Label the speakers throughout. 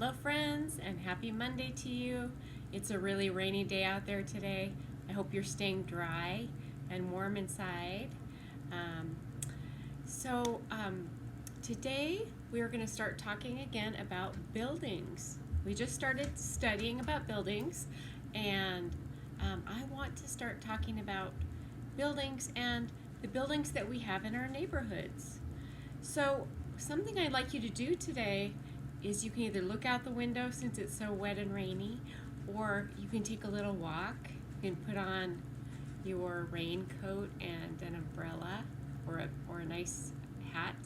Speaker 1: Hello friends, and happy Monday to you. It's a really rainy day out there today. I hope you're staying dry and warm inside. Um, so today we are going to start talking again about buildings. We just started studying about buildings, and I want to start talking about buildings and the buildings that we have in our neighborhoods. So something I'd like you to do today is you can either look out the window since it's so wet and rainy, or you can take a little walk. You can put on your raincoat and an umbrella or a nice hat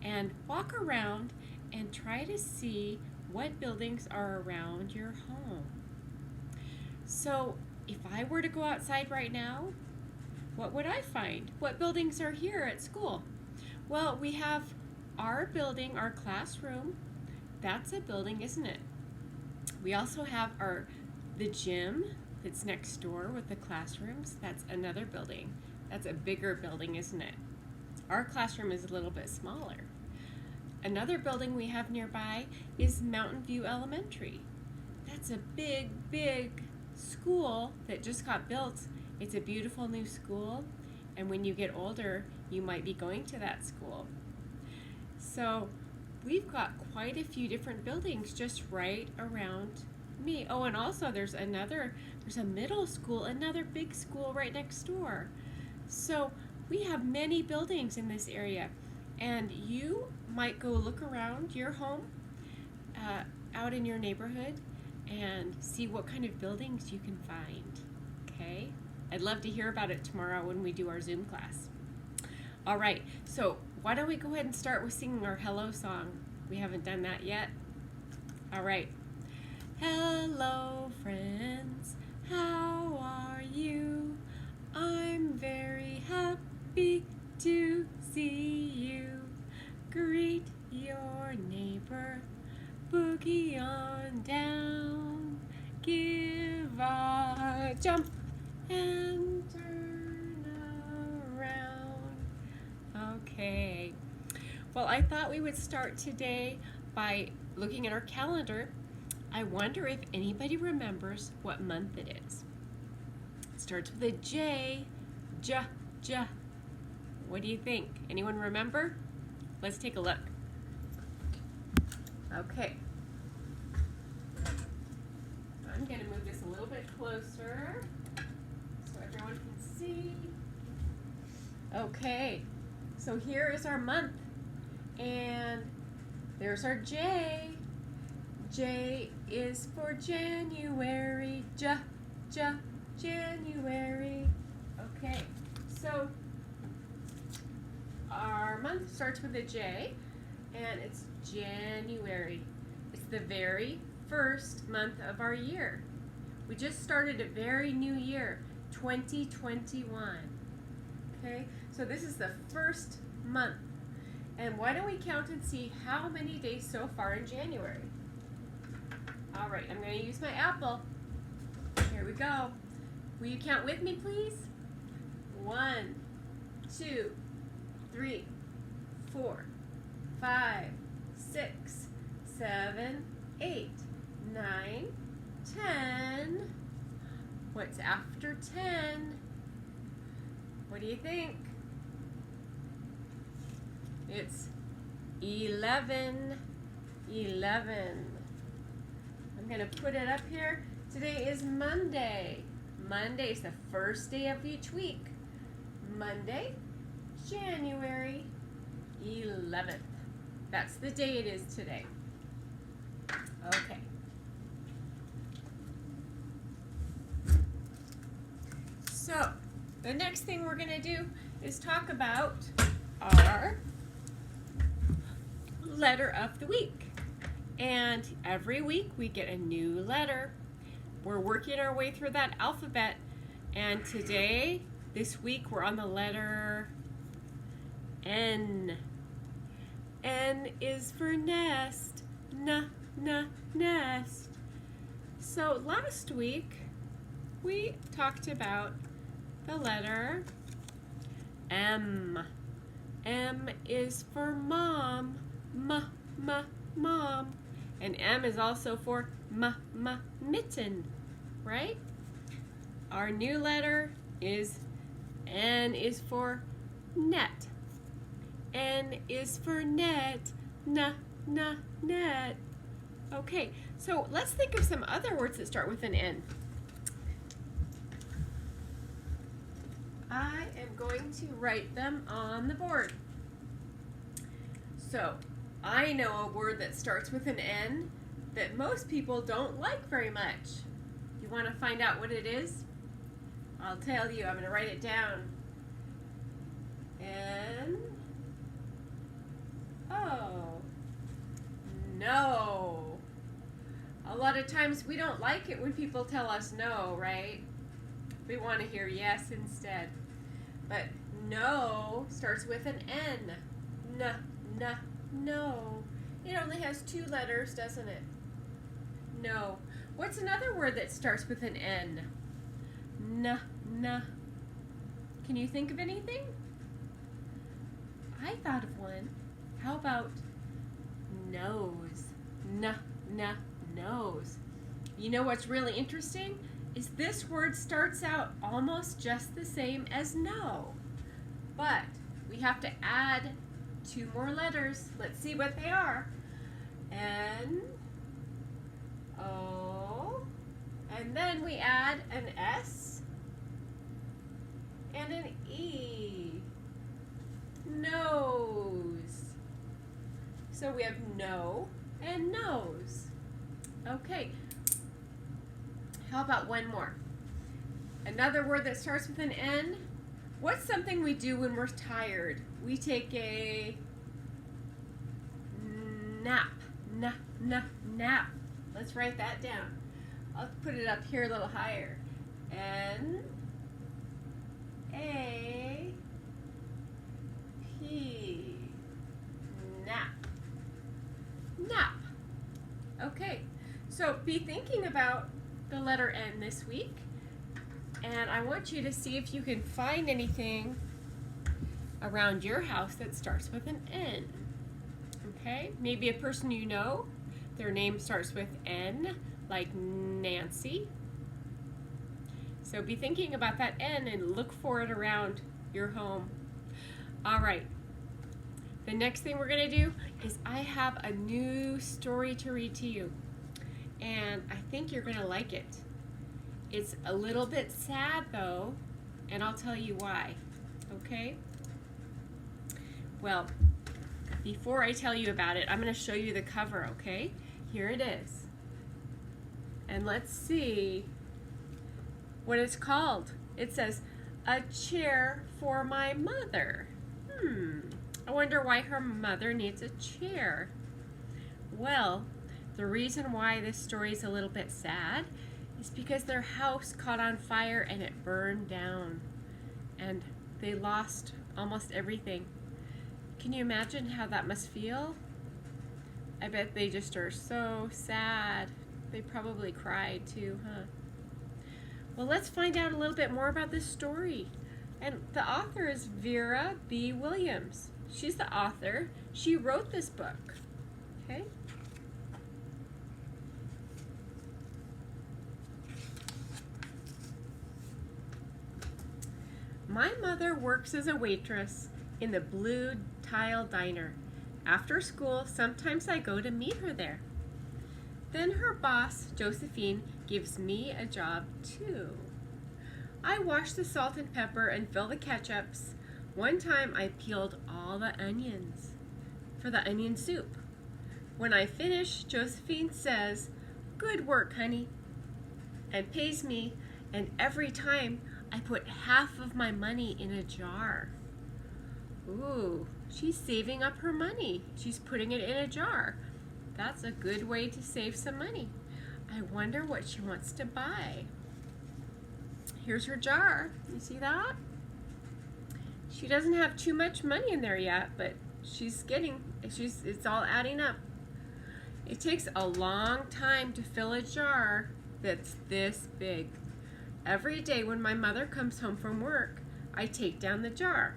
Speaker 1: and walk around and try to see what buildings are around your home. So if I were to go outside right now, what would I find? What buildings are here at school? Well, we have our building, our classroom. That's a building, isn't it? We also have the gym that's next door with the classrooms. That's another building. That's a bigger building, isn't it? Our classroom is a little bit smaller. Another building we have nearby is Mountain View Elementary. That's a big, big school that just got built. It's a beautiful new school, and when you get older, you might be going to that school. So we've got quite a few different buildings just right around me. Oh, and also there's a middle school, another big school right next door. So we have many buildings in this area, and you might go look around your home out in your neighborhood and see what kind of buildings you can find. Okay? I'd love to hear about it tomorrow when we do our Zoom class. All right, so why don't we go ahead and start with singing our hello song? We haven't done that yet. All right. Hello, friends. How are you? I'm very happy to see you. Greet your neighbor. Boogie on down. Give a jump and turn around. Okay. Well, I thought we would start today by looking at our calendar. I wonder if anybody remembers what month it is. It starts with a J. J. What do you think? Anyone remember? Let's take a look. Okay. I'm going to move this a little bit closer so everyone can see. Okay, so here is our month, and there's our J. J is for January. January. Okay, so our month starts with a J, and it's January. It's the very first month of our year. We just started a very new year, 2021. Okay, so this is the first month. And why don't we count and see how many days so far in January? All right, I'm going to use my apple. Here we go. Will you count with me, please? 1, 2, 3, 4, 5, 6, 7, 8, 9, 10. What's after 10? What do you think? It's 11. 11. I'm going to put it up here. Today is Monday. Monday is the first day of each week. Monday, January 11th. That's the day it is today. Okay. So, the next thing we're going to do is talk about our letter of the week. And every week we get a new letter. We're working our way through that alphabet. And today, this week, we're on the letter N. N is for nest. Nest. So last week, we talked about the letter M. M is for mom. Mom. And M is also for mitten, right? Our new letter is N is for net. N is for net. Net. Okay, so let's think of some other words that start with an N. I am going to write them on the board. So, I know a word that starts with an N that most people don't like very much. You want to find out what it is? I'll tell you. I'm going to write it down. N. Oh. No. A lot of times we don't like it when people tell us no, right? We want to hear yes instead. But no starts with an N. No. It only has 2 letters, doesn't it? No. What's another word that starts with an N? Can you think of anything? I thought of one. How about nose? Nose. You know what's really interesting? Is this word starts out almost just the same as no. But we have to add 2 more letters. Let's see what they are. N, O, and then we add an S and an E. Nose. So we have no and nose. Okay. How about one more? Another word that starts with an N. What's something we do when we're tired? We take a nap. Nap. Let's write that down. I'll put it up here a little higher. N A P. Nap. Okay. So be thinking about the letter N this week, and I want you to see if you can find anything around your house that starts with an N. Okay, maybe a person you know, their name starts with N, like Nancy. So be thinking about that N and look for it around your home. All right, the next thing we're going to do is I have a new story to read to you, and I think you're going to like it. It's a little bit sad though, and I'll tell you why, okay? Well, before I tell you about it, I'm going to show you the cover, okay? Here it is. And let's see what it's called. It says, "A chair for my mother." I wonder why her mother needs a chair. Well, the reason why this story is a little bit sad is because their house caught on fire and it burned down. And they lost almost everything. Can you imagine how that must feel? I bet they just are so sad. They probably cried too, huh? Well, let's find out a little bit more about this story. And the author is Vera B. Williams. She's the author. She wrote this book. Okay? My mother works as a waitress in the Blue Tile Diner. After school, sometimes I go to meet her there. Then her boss, Josephine, gives me a job too. I wash the salt and pepper and fill the ketchups. One time I peeled all the onions for the onion soup. When I finish, Josephine says, "Good work, honey," and pays me, and every time I put half of my money in a jar. Ooh, she's saving up her money. She's putting it in a jar. That's a good way to save some money. I wonder what she wants to buy. Here's her jar. You see that? She doesn't have too much money in there yet, but it's all adding up. It takes a long time to fill a jar that's this big. Every day when my mother comes home from work, I take down the jar.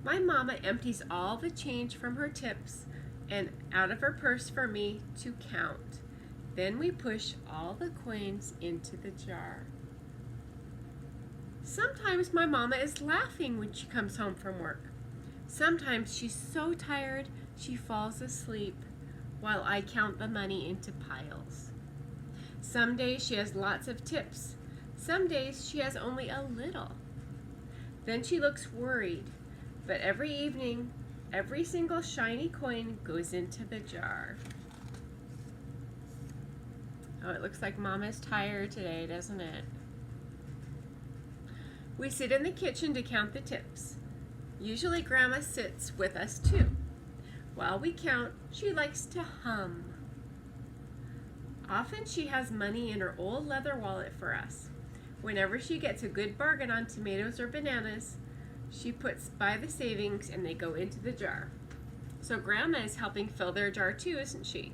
Speaker 1: My mama empties all the change from her tips and out of her purse for me to count. Then we push all the coins into the jar. Sometimes my mama is laughing when she comes home from work. Sometimes she's so tired she falls asleep while I count the money into piles. Some days she has lots of tips. Some days she has only a little. Then she looks worried, but every evening, every single shiny coin goes into the jar. Oh, it looks like Mama's tired today, doesn't it? We sit in the kitchen to count the tips. Usually Grandma sits with us too. While we count, she likes to hum. Often she has money in her old leather wallet for us. Whenever she gets a good bargain on tomatoes or bananas, she puts by the savings and they go into the jar. So Grandma is helping fill their jar too, isn't she?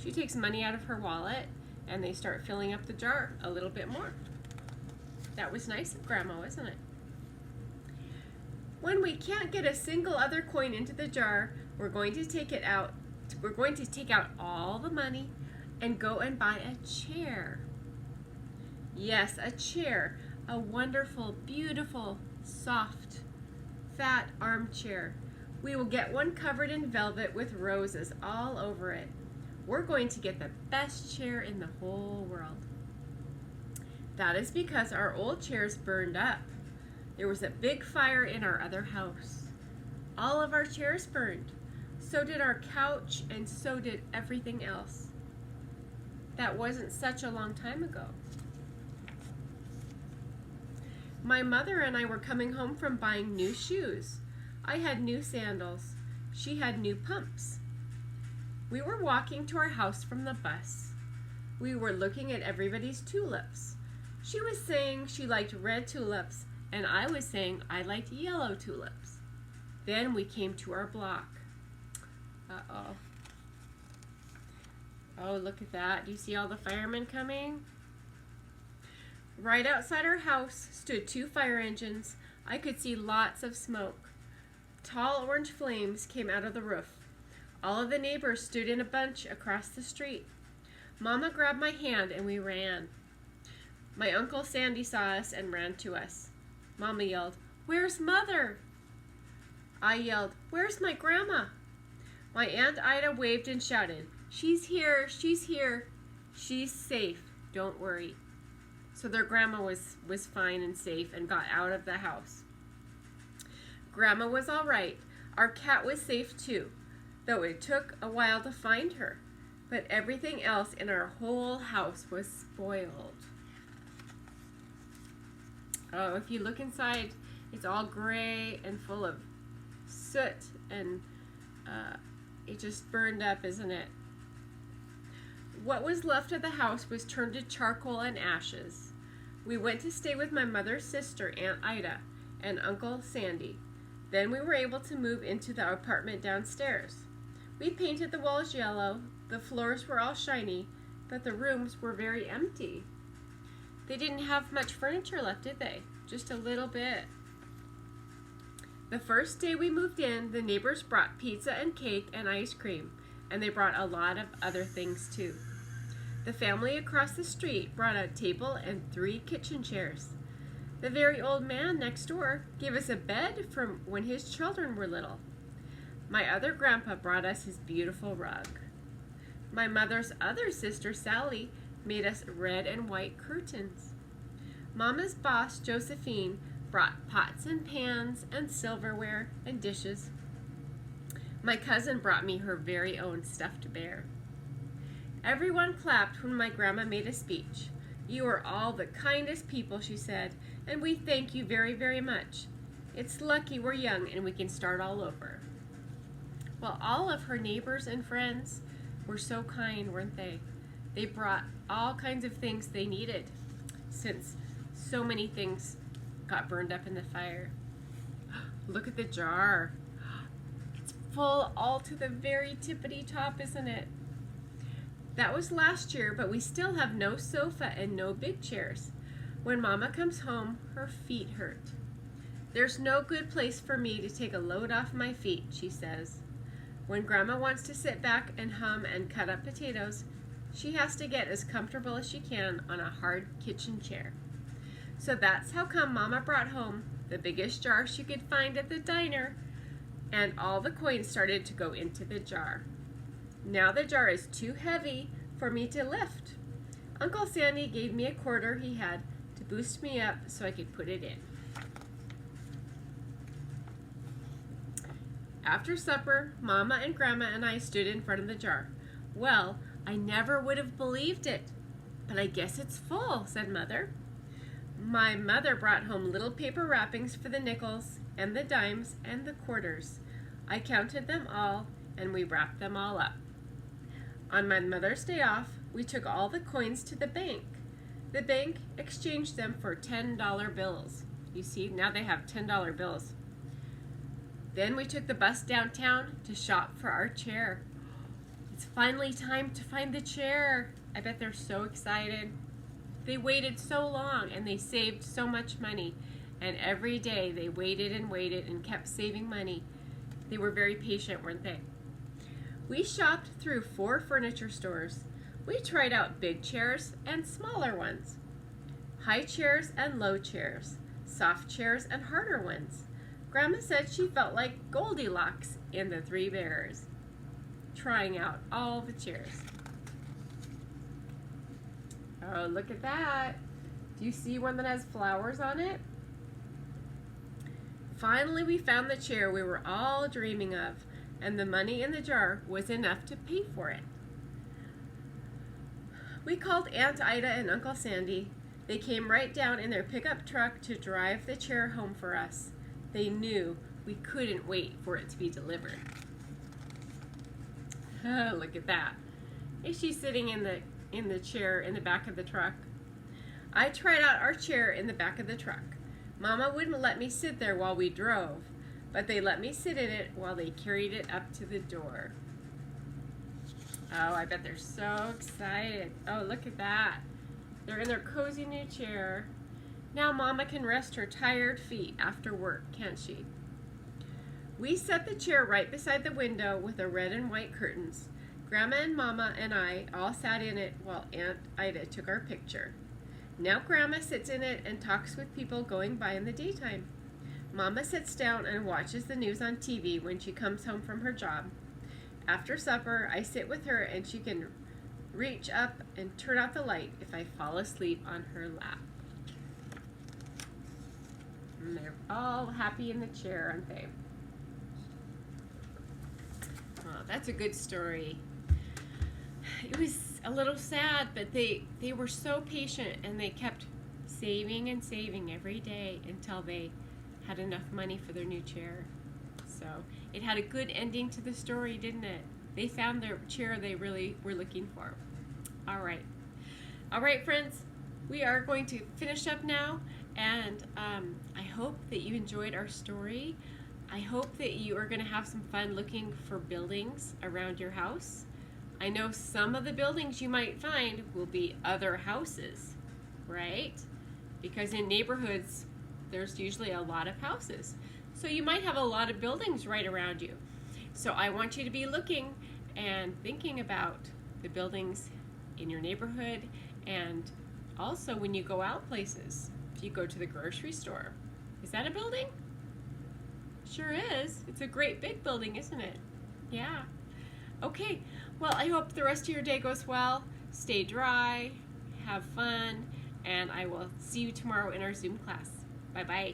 Speaker 1: She takes money out of her wallet and they start filling up the jar a little bit more. That was nice of Grandma, wasn't it? When we can't get a single other coin into the jar, we're going to take out all the money and go and buy a chair. Yes, a chair, a wonderful, beautiful, soft, fat armchair. We will get one covered in velvet with roses all over it. We're going to get the best chair in the whole world. That is because our old chairs burned up. There was a big fire in our other house. All of our chairs burned. So did our couch, and so did everything else. That wasn't such a long time ago. My mother and I were coming home from buying new shoes. I had new sandals. She had new pumps. We were walking to our house from the bus. We were looking at everybody's tulips. She was saying she liked red tulips, and I was saying I liked yellow tulips. Then we came to our block. Uh-oh. Oh, look at that. Do you see all the firemen coming? Right outside our house stood 2 fire engines. I could see lots of smoke. Tall orange flames came out of the roof. All of the neighbors stood in a bunch across the street. Mama grabbed my hand and we ran. My Uncle Sandy saw us and ran to us. Mama yelled, "Where's Mother?" I yelled, "Where's my grandma?" My Aunt Ida waved and shouted, "She's here, she's here. She's safe, don't worry." So their grandma was fine and safe and got out of the house. Grandma was all right. Our cat was safe too, though it took a while to find her. But everything else in our whole house was spoiled. Oh, if you look inside, it's all gray and full of soot, and it just burned up, isn't it? What was left of the house was turned to charcoal and ashes. We went to stay with my mother's sister, Aunt Ida, and Uncle Sandy. Then we were able to move into the apartment downstairs. We painted the walls yellow, the floors were all shiny, but the rooms were very empty. They didn't have much furniture left, did they? Just a little bit. The first day we moved in, the neighbors brought pizza and cake and ice cream, and they brought a lot of other things too. The family across the street brought a table and 3 kitchen chairs. The very old man next door gave us a bed from when his children were little. My other grandpa brought us his beautiful rug. My mother's other sister, Sally, made us red and white curtains. Mama's boss, Josephine, brought pots and pans and silverware and dishes. My cousin brought me her very own stuffed bear. Everyone clapped when my grandma made a speech. "You are all the kindest people," she said, "and we thank you very, very much. It's lucky we're young and we can start all over." Well, all of her neighbors and friends were so kind, weren't they? They brought all kinds of things they needed, since so many things got burned up in the fire. Look at the jar. It's full all to the very tippity top, isn't it? That was last year, but we still have no sofa and no big chairs. When Mama comes home, her feet hurt. "There's no good place for me to take a load off my feet," she says. When Grandma wants to sit back and hum and cut up potatoes, she has to get as comfortable as she can on a hard kitchen chair. So that's how come Mama brought home the biggest jar she could find at the diner, and all the coins started to go into the jar. Now the jar is too heavy for me to lift. Uncle Sandy gave me a quarter he had to boost me up so I could put it in. After supper, Mama and Grandma and I stood in front of the jar. Well, I never would have believed it, but I guess it's full, said Mother. My mother brought home little paper wrappings for the nickels and the dimes and the quarters. I counted them all and we wrapped them all up. On my mother's day off, we took all the coins to the bank. The bank exchanged them for $10 bills. You see, now they have $10 bills. Then we took the bus downtown to shop for our chair. It's finally time to find the chair. I bet they're so excited. They waited so long and they saved so much money. And every day they waited and kept saving money. They were very patient, weren't they? We shopped through 4 furniture stores. We tried out big chairs and smaller ones, high chairs and low chairs, soft chairs and harder ones. Grandma said she felt like Goldilocks in the Three Bears, trying out all the chairs. Oh, look at that. Do you see one that has flowers on it? Finally, we found the chair we were all dreaming of, and the money in the jar was enough to pay for it. We called Aunt Ida and Uncle Sandy. They came right down in their pickup truck to drive the chair home for us. They knew we couldn't wait for it to be delivered. Oh, look at that. Is she sitting in the chair in the back of the truck? I tried out our chair in the back of the truck. Mama wouldn't let me sit there while we drove, but they let me sit in it while they carried it up to the door. Oh, I bet they're so excited. Oh, look at that. They're in their cozy new chair. Now Mama can rest her tired feet after work, can't she? We set the chair right beside the window with the red and white curtains. Grandma and Mama and I all sat in it while Aunt Ida took our picture. Now Grandma sits in it and talks with people going by in the daytime. Mama sits down and watches the news on TV when she comes home from her job. After supper, I sit with her and she can reach up and turn out the light if I fall asleep on her lap. And they're all happy in the chair, aren't they? Oh, that's a good story. It was a little sad, but they were so patient and they kept saving and saving every day until they had enough money for their new chair. So it had a good ending to the story, didn't it? They found their chair they really were looking for. All right, friends, we are going to finish up now, and I hope that you enjoyed our story. I hope that you are going to have some fun looking for buildings around your house. I know some of the buildings you might find will be other houses, right? Because in neighborhoods, there's usually a lot of houses. So you might have a lot of buildings right around you. So I want you to be looking and thinking about the buildings in your neighborhood, and also when you go out places. If you go to the grocery store, is that a building? Sure is. It's a great big building, isn't it? Yeah. Okay, well, I hope the rest of your day goes well. Stay dry, have fun, and I will see you tomorrow in our Zoom class. Bye-bye.